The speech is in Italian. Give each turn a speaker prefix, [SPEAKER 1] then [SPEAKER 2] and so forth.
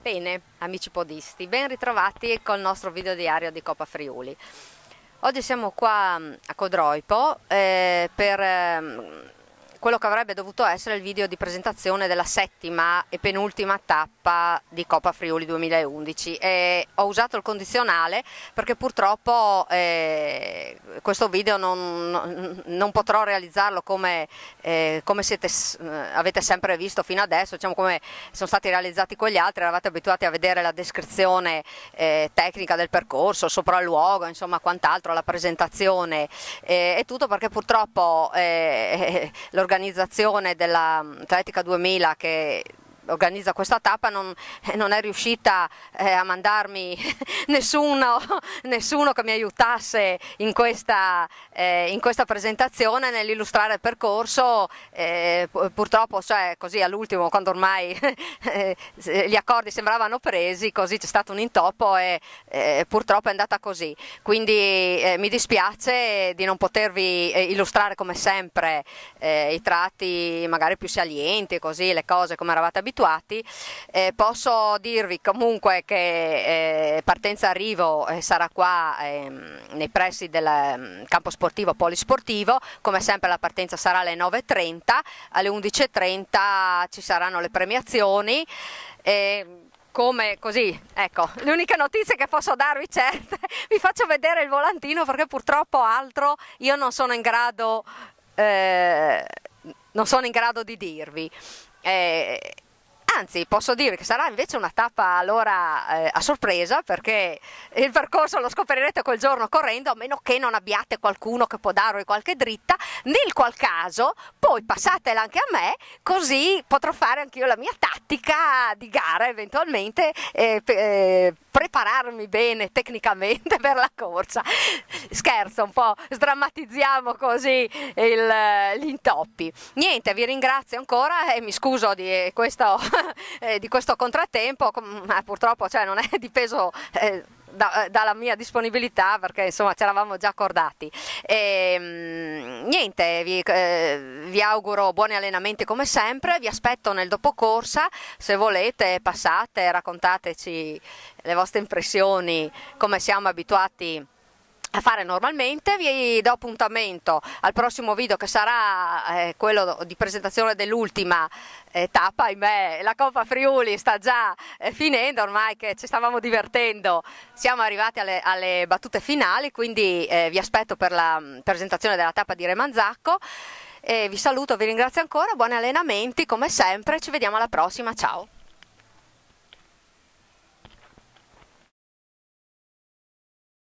[SPEAKER 1] Bene, amici podisti, ben ritrovati col nostro video diario di Coppa Friuli. Oggi siamo qua a Codroipo per quello che avrebbe dovuto essere il video di presentazione della settima e penultima tappa di Coppa Friuli 2011 e ho usato il condizionale perché purtroppo questo video non potrò realizzarlo come avete sempre visto fino adesso, diciamo come sono stati realizzati con gli altri. Eravate abituati a vedere la descrizione tecnica del percorso, sopralluogo, insomma quant'altro, la presentazione e tutto, perché purtroppo l'organizzazione dell'Atletica 2000 che organizza questa tappa non è riuscita a mandarmi nessuno che mi aiutasse in questa presentazione, nell'illustrare il percorso. Purtroppo, cioè, così all'ultimo, quando ormai gli accordi sembravano presi, così c'è stato un intoppo e purtroppo è andata così. Quindi mi dispiace di non potervi illustrare come sempre i tratti magari più salienti, così le cose come eravate abituati. Posso dirvi comunque che partenza arrivo sarà qua nei pressi del campo sportivo polisportivo. Come sempre la partenza sarà alle 9:30, alle 11:30 ci saranno le premiazioni. Come così, ecco, le uniche notizie che posso darvi certe, vi faccio vedere il volantino perché purtroppo altro io non sono in grado di dirvi. Anzi, posso dire che sarà invece una tappa allora a sorpresa, perché il percorso lo scoprirete quel giorno correndo, a meno che non abbiate qualcuno che può darvi qualche dritta, nel qual caso poi passatela anche a me, così potrò fare anch'io la mia tattica di gara eventualmente, prepararmi bene tecnicamente per la corsa. Scherzo un po', sdrammatizziamo così gli intoppi. Niente, vi ringrazio ancora e mi scuso di questo contrattempo, ma purtroppo, cioè, non è dipeso dalla mia disponibilità, perché insomma ci eravamo già accordati. Niente, vi auguro buoni allenamenti come sempre, vi aspetto nel dopocorsa, se volete passate, raccontateci le vostre impressioni come siamo abituati a fare normalmente. Vi do appuntamento al prossimo video, che sarà quello di presentazione dell'ultima tappa. Ahimè, la Coppa Friuli sta già finendo, ormai che ci stavamo divertendo siamo arrivati alle battute finali, quindi vi aspetto per la presentazione della tappa di Remanzacco. Vi saluto, vi ringrazio ancora, buoni allenamenti come sempre, ci vediamo alla prossima, ciao!